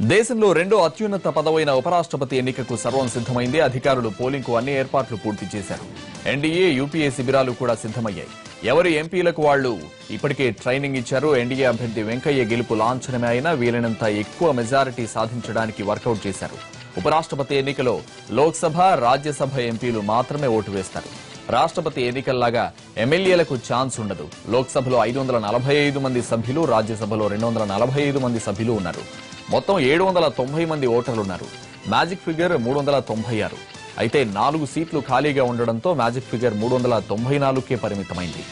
దేశంలో రెండో అత్యున్నత పదవైన ఉపరాష్ట్రపతి ఎన్నికకు సర్వం సిద్ధమైంది. అధికారులు పోలింగ్కు అన్ని ఏర్పాట్లు పూర్తి చేశారు. ఎన్డీఏ, యూపీఏ శిబిరాలు కూడా సిద్ధమయ్యాయి. ఎవరి ఎంపీలకు వాళ్లు ఇప్పటికే ట్రైనింగ్ ఇచ్చారు. ఎన్డీఏ అభ్యర్థి వెంకయ్య గెలుపు లాంఛనమే అయినా వీలైనంత ఎక్కువ మెజారిటీ సాధించడానికి వర్కౌట్ చేశారు. ఉపరాష్ట్రపతి ఎన్నికలో లోక్సభ, రాజ్యసభ ఎంపీలు మాత్రమే ఓటు వేస్తారు. రాష్ట్రపతి ఎన్నికల్లాగా ఎమ్మెల్యేలకు ఛాన్స్ ఉండదు. లోక్సభలో 545 మంది సభ్యులు, రాజ్యసభలో 245 మంది సభ్యులు ఉన్నారు. మొత్తం 790 మంది ఓటర్లున్నారు. Magic figure 396. అయితే 4 సీట్లు ఖాళీగా ఉండడంతో మ్యాజిక్ ఫిగర్ 394కే పరిమితమైంది.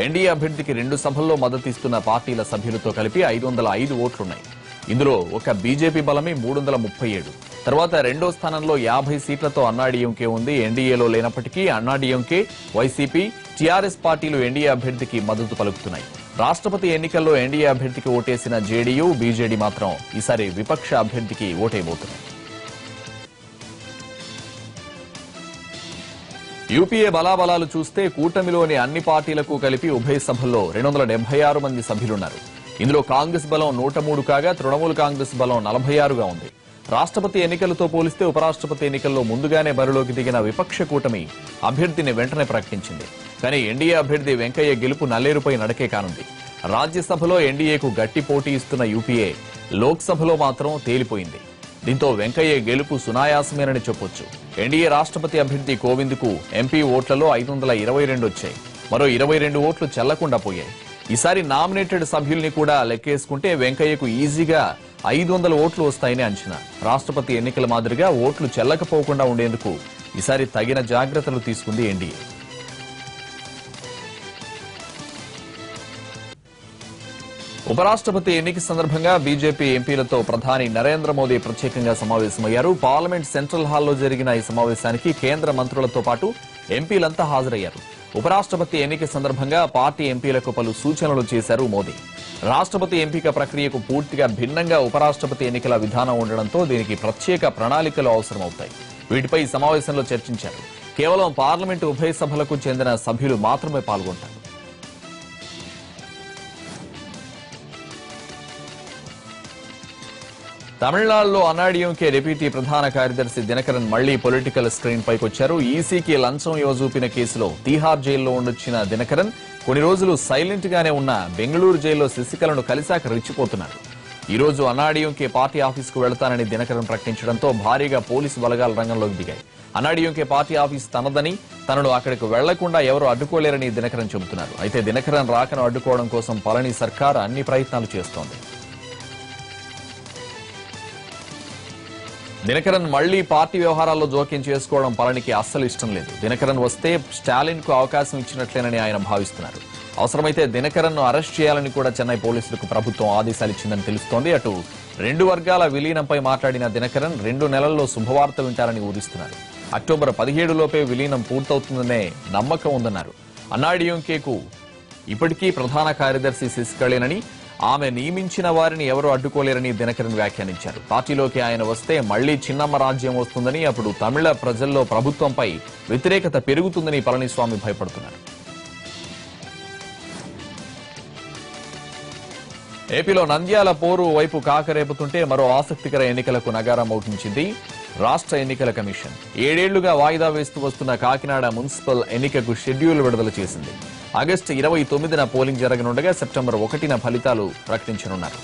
ఎన్డీఏ అభ్యర్థికి 2 సభల్లో మద్దతిస్తున్న పార్టీల సభ్యులతో కలిపి 505 ఓట్లున్నాయి. ఇందులో ఒక బీజేపీ బలమే 337. తర్వాత రెండో స్థానంలో 50 సీట్లతో అన్నాడీఎంకే ఉంది. ఎన్డీఏలో లేనప్పటికీ అన్నాడీఎంకే, వైసీపీ, టీఆర్ఎస్ పార్టీలు ఎన్డీఏ అభ్యర్థికి మద్దతు పలుకుతున్నాయి. రాష్ట్రపతి ఎన్నికల్లో ఎన్డీఏ అభ్యర్థికి ఓటేసిన జేడీయూ, బీజేడీ మాత్రం ఈసారి విపక్ష అభ్యర్థికి ఓటేయబోతున్నాయి. యూపీఏ బలాబలాలు చూస్తే కూటమిలోని అన్ని పార్టీలకు కలిపి ఉభయ సభల్లో 276 మంది సభ్యులున్నారు. ఇందులో కాంగ్రెస్ బలం 103 కాగా తృణమూల్ కాంగ్రెస్ బలం 46గా ఉంది. రాష్ట్రపతి ఎన్నికలతో పోలిస్తే ఉపరాష్ట్రపతి ఎన్నికల్లో ముందుగానే బరిలోకి దిగిన విపక్ష కూటమి అభ్యర్థిని వెంటనే ప్రకటించింది. కానీ ఎన్డీఏ అభ్యర్థి వెంకయ్య గెలుపు నల్లేరుపై నడకే కానుంది. రాజ్యసభలో ఎన్డీఏకు గట్టి పోటీ ఇస్తున్న యూపీఏ లోక్సభలో మాత్రం తేలిపోయింది. దీంతో వెంకయ్య గెలుపు సునాయాసమేనని చెప్పొచ్చు. ఎన్డీఏ రాష్ట్రపతి అభ్యర్థి కోవింద్కు ఎంపీ ఓట్లలో 522 వచ్చాయి. మరో 22 ఓట్లు చెల్లకుండా పోయాయి. ఈసారి నామినేటెడ్ సభ్యుల్ని కూడా లెక్కేసుకుంటే వెంకయ్యకు ఈజీగా 500 ఓట్లు వస్తాయని అంచనా. రాష్ట్రపతి ఎన్నికల మాదిరిగా ఓట్లు చెల్లకపోకుండా ఉండేందుకు ఈసారి తగిన జాగ్రత్తలు తీసుకుంది ఎన్డీఏ. ఉపరాష్ట్రపతి ఎన్నిక సందర్భంగా బీజేపీ ఎంపీలతో ప్రధాని నరేంద్ర మోదీ ప్రత్యేకంగా సమావేశమయ్యారు. పార్లమెంట్ సెంట్రల్ హాల్లో జరిగిన ఈ సమావేశానికి కేంద్ర మంత్రులతో పాటు ఎంపీలంతా హాజరయ్యారు. ఉపరాష్ట్రపతి ఎన్నిక సందర్భంగా పార్టీ ఎంపీలకు పలు సూచనలు చేశారు మోదీ. రాష్ట్రపతి ఎంపిక ప్రక్రియకు పూర్తిగా భిన్నంగా ఉపరాష్ట్రపతి ఎన్నికల విధానం ఉండడంతో దీనికి ప్రత్యేక ప్రణాళికలు అవసరమవుతాయి. వీటిపై సమావేశంలో చర్చించారు. కేవలం పార్లమెంటు ఉభయ సభలకు చెందిన సభ్యులు మాత్రమే పాల్గొంటారు. తమిళనాడులో అన్నాడీఎంకే డిప్యూటీ ప్రధాన కార్యదర్శి దినకరన్ మళ్లీ పొలిటికల్ స్క్రీన్ పైకొచ్చారు. ఈసీకి లంచం ఇవ్వజూపిన కేసులో తీహార్ జైల్లో ఉండొచ్చిన దినకరన్ కొన్ని రోజులు సైలెంట్ గానే ఉన్న బెంగళూరు జైల్లో శశికళను కలిశాక రెచ్చిపోతున్నారు. ఈ రోజు అన్నాడీఎంకే పార్టీ ఆఫీసుకు వెళతానని దినకరన్ ప్రకటించడంతో భారీగా పోలీసు బలగాలు రంగంలోకి దిగాయి. అన్నాడీఎంకే పార్టీ ఆఫీసు తనదని, తనను అక్కడికి వెళ్లకుండా ఎవరూ అడ్డుకోలేరని దినకరన్ చెబుతున్నారు. అయితే దినకరన్ రాకను అడ్డుకోవడం కోసం పళని సర్కార్ అన్ని ప్రయత్నాలు చేస్తోంది. దినకరన్ మళ్లీ పార్టీ వ్యవహారాల్లో జోక్యం చేసుకోవడం పళనికి అస్సలు ఇష్టం లేదు. దినకరన్ వస్తే స్టాలిన్ కు అవకాశం ఇచ్చినట్లేనని ఆయన భావిస్తున్నారు. అవసరమైతే దినకరన్ ను అరెస్ట్ చేయాలని కూడా చెన్నై పోలీసులకు ప్రభుత్వం ఆదేశాలు ఇచ్చిందని తెలుస్తోంది. అటు 2 వర్గాల విలీనంపై మాట్లాడిన దినకరన్ 2 నెలల్లో శుభవార్త వింటారని ఊరిస్తున్నారు. అక్టోబర్ 17 లోపే విలీనం పూర్తవుతుందనే నమ్మకం ఉందన్నారు. అన్నాడీఎంకేకు ఇప్పటికీ ప్రధాన కార్యదర్శి శశికళేనని, ఆమె నియమించిన వారిని ఎవరూ అడ్డుకోలేరని దినకరన్ వ్యాఖ్యానించారు. పార్టీలోకి ఆయన వస్తే మళ్లీ చిన్నమ్మ రాజ్యం వస్తుందని, అప్పుడు తమిళ ప్రజల్లో ప్రభుత్వంపై వ్యతిరేకత పెరుగుతుందని పళనిస్వామి భయపడుతున్నారు. ఏపీలో నంద్యాల పోరు వైపు కాకరేపుతుంటే మరో ఆసక్తికర ఎన్నికలకు నగారా మోగించింది రాష్ట్ర ఎన్నికల కమిషన్. 7 ఏళ్లుగా వాయిదా వేస్తూ వస్తున్న కాకినాడ మున్సిపల్ ఎన్నికకు షెడ్యూల్ విడుదల చేసింది. ఆగస్టు 29న పోలింగ్ జరగనుండగా సెప్టెంబర్ 1న ఫలితాలు ప్రకటించనున్నారు.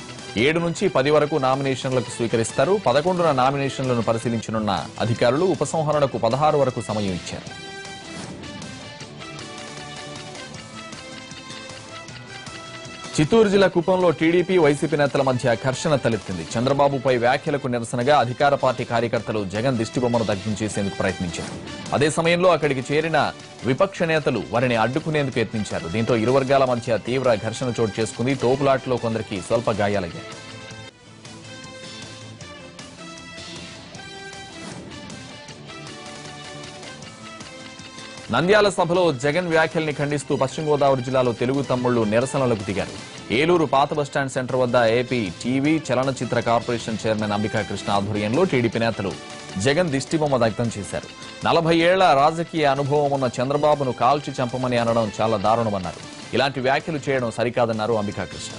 7 నుంచి 10 వరకు నామినేషన్లకు స్వీకరిస్తారు. 11న నామినేషన్లను పరిశీలించనున్న అధికారులు ఉపసంహరణకు 16 వరకు సమయం ఇచ్చారు. చిత్తూరు జిల్లా కుప్పంలో టీడీపీ, వైసీపీ నేతల మధ్య ఘర్షణ తలెత్తింది. చంద్రబాబుపై వ్యాఖ్యలకు నిరసనగా అధికార పార్టీ కార్యకర్తలు జగన్ దిష్టిబొమ్మను దగ్ధం చేసేందుకు ప్రయత్నించారు. అదే సమయంలో అక్కడికి చేరిన విపక్ష నేతలు వారిని అడ్డుకునేందుకు యత్నించారు. దీంతో ఇరు వర్గాల మధ్య తీవ్ర ఘర్షణ చోటు చేసుకుంది. తోపులాటలో కొందరికి స్వల్ప గాయాలయ్యాయి. నంద్యాల సభలో జగన్ వ్యాఖ్యల్ని ఖండిస్తూ పశ్చిమ గోదావరి జిల్లాలో తెలుగు తమ్ముళ్లు నిరసనలకు దిగారు. ఏలూరు పాత బస్టాండ్ సెంటర్ వద్ద ఏపీ టీవీ చలనచిత్ర కార్పొరేషన్ చైర్మన్ అంబికా కృష్ణ ఆధ్వర్యంలో టీడీపీ నేతలు జగన్ దిష్టిబొమ్మ దగ్ధం చేశారు. 40 ఏళ్ల రాజకీయ అనుభవం ఉన్న చంద్రబాబును కాల్చి చంపమని అనడం చాలా దారుణమన్నారు. ఇలాంటి వ్యాఖ్యలు చేయడం సరికాదన్నారు అంబికా కృష్ణ.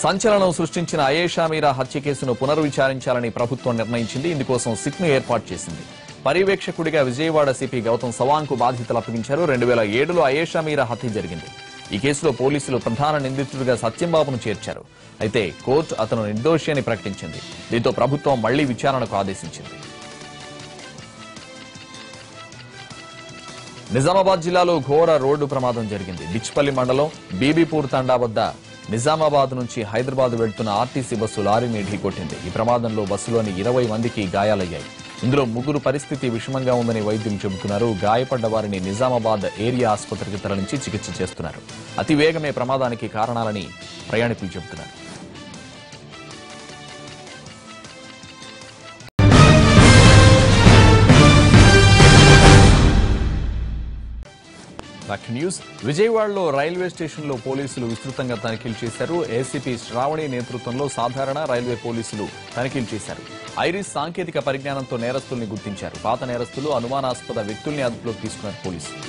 సంచలనం సృష్టించిన అయేషా మీరా హత్య కేసును పునర్విచారించాలని ప్రభుత్వం నిర్ణయించింది. ఇందుకోసం సిట్ను ఏర్పాటు చేసింది. పర్యవేక్షకుడిగా విజయవాడ సిపి గౌతమ్ సవాంగ్ కు బాధ్యతలు అప్పగించారు. 2007లో అయేషా మీరా హత్య జరిగింది. ఈ కేసులో పోలీసులు ప్రధాన నిందితుడిగా సత్యంబాబును చేర్చారు. అయితే కోర్టు అతను నిర్దోషి అని ప్రకటించింది. దీంతో ప్రభుత్వం మళ్లీ విచారణకు ఆదేశించింది. నిజామాబాద్ జిల్లాలో ఘోర రోడ్డు ప్రమాదం జరిగింది. బిచ్పల్లి మండలం బీబీపూర్ తండా వద్ద నిజామాబాద్ నుంచి హైదరాబాద్ వెళ్తున్న ఆర్టీసీ బస్సు లారీని ఢీకొట్టింది. ఈ ప్రమాదంలో బస్సులోని 20 మందికి గాయాలయ్యాయి. ఇందులో 3 పరిస్థితి విషమంగా ఉందని వైద్యులు చెబుతున్నారు. గాయపడ్డ వారిని నిజామాబాద్ ఏరియా ఆసుపత్రికి తరలించి చికిత్స చేస్తున్నారు. అతివేగమే ప్రమాదానికి కారణాలని ప్రయాణికులు చెబుతున్నారు. న్యూస్ విజయవాడలో రైల్వే స్టేషన్లో పోలీసులు విస్తృతంగా తనిఖీలు చేశారు. ఏసీపీ శ్రావణి నేతృత్వంలో సాధారణ రైల్వే పోలీసులు తనిఖీలు చేశారు. ఐరిస్ సాంకేతిక పరిజ్ఞానంతో నేరస్తుల్ని గుర్తించారు. పాత నేరస్తులు, అనుమానాస్పద వ్యక్తుల్ని అదుపులోకి తీసుకున్నారు పోలీసులు.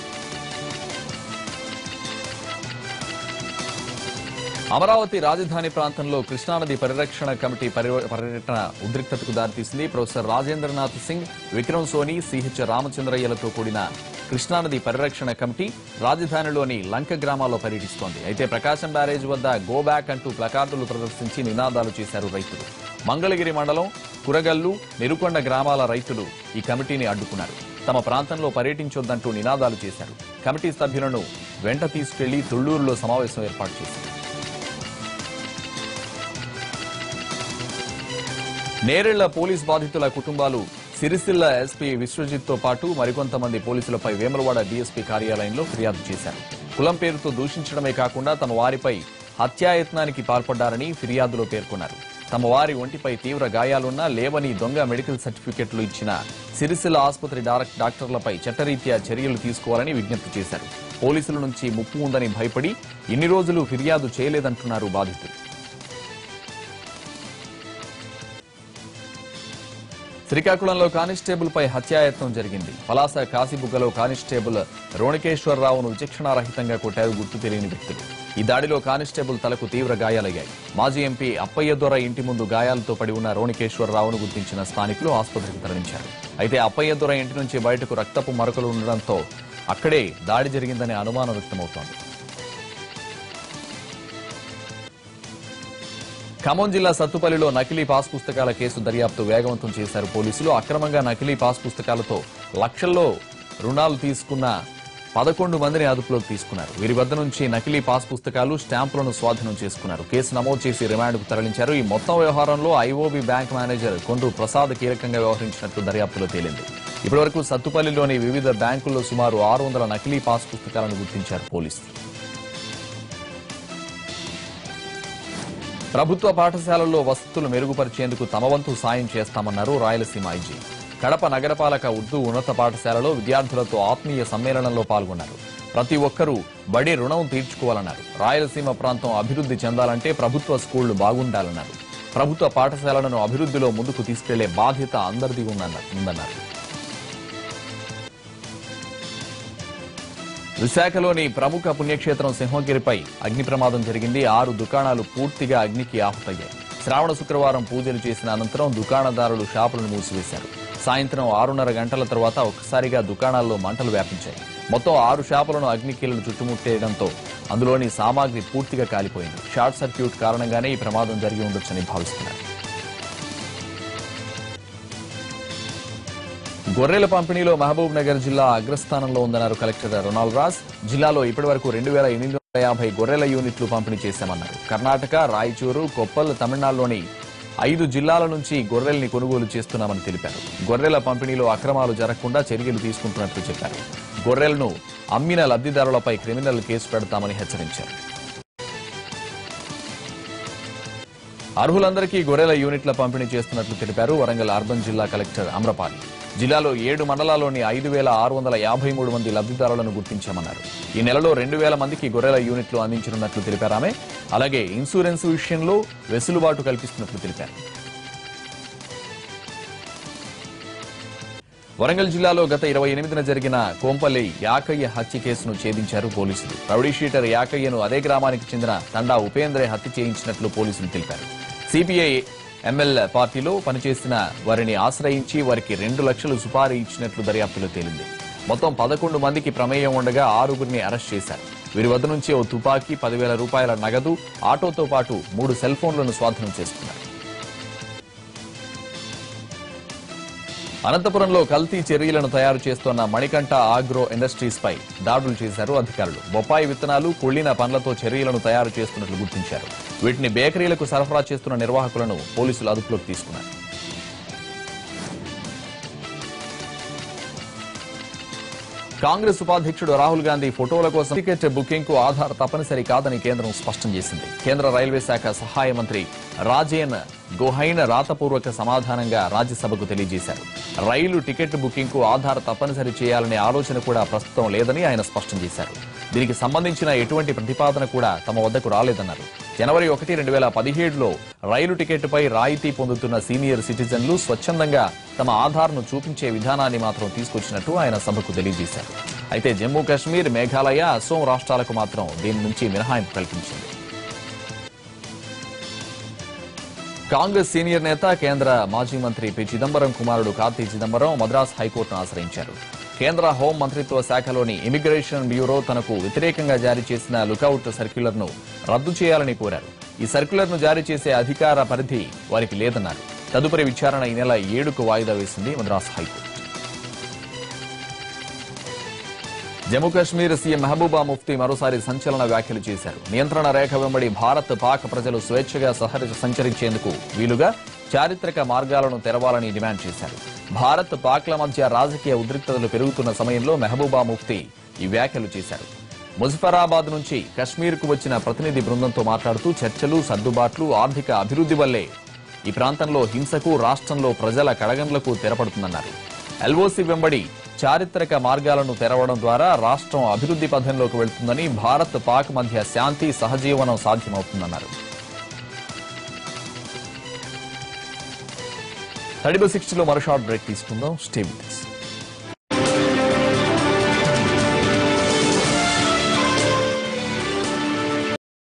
అమరావతి రాజధాని ప్రాంతంలో కృష్ణానది పరిరక్షణ కమిటీ పర్యటన ఉద్రిక్తతకు దారితీసింది. ప్రొఫెసర్ రాజేంద్రనాథ్ సింగ్, విక్రమ్ సోని, సిహెచ్ రామచంద్రయ్యలతో కూడిన కృష్ణానది పరిరక్షణ కమిటీ రాజధానిలోని లంక గ్రామాల్లో పర్యటిస్తోంది. అయితే ప్రకాశం బ్యారేజ్ వద్ద గో బ్యాక్ అంటూ ప్లకార్డులు ప్రదర్శించి నినాదాలు చేశారు రైతులు. మంగళగిరి మండలం కురగల్లు, నిరుకొండ గ్రామాల రైతులు ఈ కమిటీని అడ్డుకున్నారు. తమ ప్రాంతంలో పర్యటించొద్దంటూ నినాదాలు చేశారు. కమిటీ సభ్యులను వెంట తీసుకెళ్లి తుళ్లూరులో సమావేశం ఏర్పాటు చేశారు. నేరెళ్ల పోలీస్ బాధితుల కుటుంబాలు సిరిసిల్ల ఎస్పీ విశ్వజిత్ తో పాటు మరికొంతమంది పోలీసులపై వేములవాడ డీఎస్పీ కార్యాలయంలో ఫిర్యాదు చేశారు. కులం పేరుతో దూషించడమే కాకుండా తమ వారిపై హత్యాయత్నానికి పాల్పడ్డారని ఫిర్యాదులో పేర్కొన్నారు. తమ వారి ఒంటిపై తీవ్ర గాయాలున్నా లేవని దొంగ మెడికల్ సర్టిఫికెట్లు ఇచ్చిన సిరిసిల్ల ఆసుపత్రి డాక్టర్లపై చట్టరీత్యా చర్యలు తీసుకోవాలని విజ్ఞప్తి చేశారు. పోలీసుల నుంచి ముప్పు ఉందని భయపడి ఇన్ని రోజులు ఫిర్యాదు చేయలేదంటున్నారు బాధితులు. శ్రీకాకుళంలో కానిస్టేబుల్ పై హత్యాయత్నం జరిగింది. పలాస కాశీబుగ్గలో కానిస్టేబుల్ రోణికేశ్వరరావును విచక్షణారహితంగా కొట్టారు గుర్తు తెలియని వ్యక్తులు. ఈ దాడిలో కానిస్టేబుల్ తలకు తీవ్ర గాయాలయ్యాయి. మాజీ ఎంపీ అప్పయ్య దొర ఇంటి ముందు గాయాలతో పడి ఉన్న రోణికేశ్వరరావును గుర్తించిన స్థానికులు ఆసుపత్రికి తరలించారు. అయితే అప్పయ్య దొర ఇంటి నుంచి బయటకు రక్తపు మరకలు ఉండడంతో అక్కడే దాడి జరిగిందనే అనుమానం వ్యక్తమవుతోంది. ఖమ్మం జిల్లా సత్తుపల్లిలో నకిలీ పాస్ పుస్తకాల కేసు దర్యాప్తు వేగవంతం చేశారు పోలీసులు. అక్రమంగా నకిలీ పాస్ పుస్తకాలతో లక్షల్లో రుణాలు తీసుకున్న 11 మందిని అదుపులోకి తీసుకున్నారు. వీరి వద్ద నుంచి నకిలీ పాస్ పుస్తకాలు, స్టాంపులను స్వాధీనం చేసుకున్నారు. కేసు నమోదు చేసి రిమాండ్కు తరలించారు. ఈ మొత్తం వ్యవహారంలో ఐఓబీ బ్యాంక్ మేనేజర్ కొండ్రు ప్రసాద్ కీలకంగా వ్యవహరించినట్లు దర్యాప్తులో తేలింది. ఇప్పటివరకు సత్తుపల్లిలోని వివిధ బ్యాంకుల్లో సుమారు 600 నకిలీ పాస్ పుస్తకాలను గుర్తించారు పోలీసులు. ప్రభుత్వ పాఠశాలల్లో వసతులు మెరుగుపరిచేందుకు తమ వంతు సాయం చేస్తామన్నారు రాయలసీమ ఐజీ. కడప నగరపాలక ఉర్దూ ఉన్నత పాఠశాలలో విద్యార్థులతో ఆత్మీయ సమ్మేళనంలో పాల్గొన్నారు. ప్రతి ఒక్కరూ బడి రుణం తీర్చుకోవాలన్నారు. రాయలసీమ ప్రాంతం అభివృద్ధి చెందాలంటే ప్రభుత్వ స్కూళ్లు బాగుండాలన్నారు. ప్రభుత్వ పాఠశాలలను అభివృద్ధిలో ముందుకు తీసుకెళ్లే బాధ్యత అందరిది ఉందన్నారు. విశాఖలోని ప్రముఖ పుణ్యక్షేత్రం సింహగిరిపై అగ్ని ప్రమాదం జరిగింది. 6 దుకాణాలు పూర్తిగా అగ్నికి ఆహుతయ్యాయి. శ్రావణ శుక్రవారం పూజలు చేసిన అనంతరం దుకాణదారులు షాపులను మూసివేశారు. సాయంత్రం 6:30 గంటల తర్వాత ఒక్కసారిగా దుకాణాల్లో మంటలు వ్యాపించాయి. మొత్తం 6 షాపులను అగ్నికీలను చుట్టుముట్టేయడంతో అందులోని సామాగ్రి పూర్తిగా కాలిపోయింది. షార్ట్ సర్క్యూట్ కారణంగానే ఈ ప్రమాదం జరిగి ఉండొచ్చని భావిస్తున్నారు. గొర్రెల పంపిణీలో మహబూబ్ నగర్ జిల్లా అగ్రస్థానంలో ఉందన్నారు కలెక్టర్ రొనాల్డ్ రాజ్. జిల్లాలో ఇప్పటివరకు 2850 గొర్రెల యూనిట్లు పంపిణీ చేశామన్నారు. కర్ణాటక, రాయచూరు, కొప్పల్, తమిళనాడులోని 5 జిల్లాల నుంచి గొర్రెల్ని కొనుగోలు చేస్తున్నామని తెలిపారు. గొర్రెల పంపిణీలో అక్రమాలు జరగకుండా చర్యలు తీసుకుంటున్నట్లు చెప్పారు. గొర్రెలను అమ్మిన లబ్ధిదారులపై క్రిమినల్ కేసు పెడతామని హెచ్చరించారు. అర్హులందరికీ గొర్రెల యూనిట్ల పంపిణీ చేస్తున్నట్లు తెలిపారు వరంగల్ అర్బన్ జిల్లా కలెక్టర్ అమ్రపాలి. జిల్లాలో 7 మండలాల్లోని 5653 మంది లబ్ధిదారులను గుర్తించామన్నారు. ఈ నెలలో 2000 మందికి గొర్రెల యూనిట్లు అందించనున్నట్లు తెలిపారు ఆమె. అలాగే ఇన్సూరెన్స్ విషయంలో వెసులుబాటు కల్పిస్తున్నట్లు తెలిపారు. వరంగల్ జిల్లాలో గత 28న జరిగిన కోంపల్లి యాకయ్య హత్య కేసును ఛేదించారు పోలీసులు. రౌడీ షీటర్ యాకయ్యను అదే గ్రామానికి చెందిన తండా ఉపేంద్రే హత్య చేయించినట్లు పోలీసులు తెలిపారు. సిపిఐ ఎంఎల్ పార్టీలో పనిచేసిన వారిని ఆశ్రయించి వారికి 2 లక్షలు సుపారీ ఇచ్చినట్లు దర్యాప్తులో తేలింది. మొత్తం 11 మందికి ప్రమేయం ఉండగా 6గురిని అరెస్ట్ చేశారు. వీరి వద్ద నుంచి ఓ తుపాకీ, 10,000 రూపాయల నగదు, ఆటోతో పాటు 3 సెల్ ఫోన్లను స్వాధీనం చేసుకున్నారు. అనంతపురంలో కల్తీ చెర్రీలను తయారు చేస్తున్న మణికంఠ ఆగ్రో ఇండస్ట్రీస్ పై దాడులు చేశారు అధికారులు. బొప్పాయి విత్తనాలు, కుళ్లిన పండ్లతో చెర్రీలను తయారు చేస్తున్నట్లు గుర్తించారు. వీటిని బేకరీలకు సరఫరా చేస్తున్న నిర్వాహకులను పోలీసులు అదుపులోకి తీసుకున్నారు. కాంగ్రెస్ ఉపాధ్యక్షుడు రాహుల్ గాంధీ ఫోటోల కోసం టికెట్ బుకింగ్ కు ఆధార్ తప్పనిసరి కాదని కేంద్రం స్పష్టం చేసింది. కేంద్ర రైల్వే శాఖ సహాయ మంత్రి రాజేన్ గోహైన్ రాతపూర్వక సమాధానంగా రాజ్యసభకు తెలియజేశారు. రైలు టికెట్ బుకింగ్ కు ఆధార్ తప్పనిసరి చేయాలనే ఆలోచన కూడా ప్రస్తుతం లేదని ఆయన స్పష్టం చేశారు. దీనికి సంబంధించిన ఎటువంటి ప్రతిపాదన కూడా తమ వద్దకు రాలేదన్నారు. జనవరి 1, 2017లో రైలు టికెట్పై రాయితీ పొందుతున్న సీనియర్ సిటిజన్లు స్వచ్ఛందంగా తమ ఆధార్ను చూపించే విధానాన్ని మాత్రం తీసుకొచ్చినట్టు ఆయన సభకు తెలియజేశారు. అయితే జమ్మూ కాశ్మీర్, మేఘాలయ, అసోం రాష్ట్రాలకు మాత్రం దీని నుంచి మినహాయింపు కల్పించింది. కాంగ్రెస్ సీనియర్ నేత, కేంద్ర మాజీ మంత్రి పి చిదంబరం కుమారుడు కార్తీ చిదంబరం మద్రాస్ హైకోర్టును ఆశ్రయించారు. కేంద్ర హోం మంత్రిత్వ శాఖలోని ఇమిగ్రేషన్ బ్యూరో తనకు వ్యతిరేకంగా జారీ చేసిన లుకౌట్ సర్క్యులర్ను రద్దు చేయాలని కోరారు. ఈ సర్క్యులర్ను జారీ చేసే అధికార పరిధి వారికి లేదన్నారు. తదుపరి విచారణ ఈ నెల 7కు వాయిదా వేసింది మద్రాస్ హైకోర్టు. జమ్మూ కాశ్మీర్ సీఎం మెహబూబా ముఫ్తీ మరోసారి సంచలన వ్యాఖ్యలు చేశారు. నియంత్రణ రేఖ వెంబడి భారత్, పాక్ ప్రజలు స్వేచ్ఛగా సంచరించేందుకు వీలుగా చారిత్రక మార్గాలను తెరవాలని డిమాండ్ చేశారు. భారత్, పాక్ల మధ్య రాజకీయ ఉద్రిక్తతలు పెరుగుతున్న సమయంలో మెహబూబా ముఫ్తీ ఈ వ్యాఖ్యలు చేశారు. ముజఫరాబాద్ నుంచి కశ్మీర్కు వచ్చిన ప్రతినిధి బృందంతో మాట్లాడుతూ చర్చలు, సర్దుబాట్లు, ఆర్థిక అభివృద్ధి వల్లే ఈ ప్రాంతంలో హింసకు, రాష్ట్రంలో ప్రజల కడగండ్లకు తెరపడుతుందన్నారు. ఎల్ఓసీ వెంబడి చారిత్రక మార్గాలను తెరవడం ద్వారా రాష్ట్రం అభివృద్ధి పథంలోకి వెళ్తుందని, భారత్, పాక్ మధ్య శాంతి, సహజీవనం సాధ్యమవుతుందన్నారు. 30 బై 60లో మరో షార్ట్ బ్రేక్ తీసుకుందాం. Stay with us.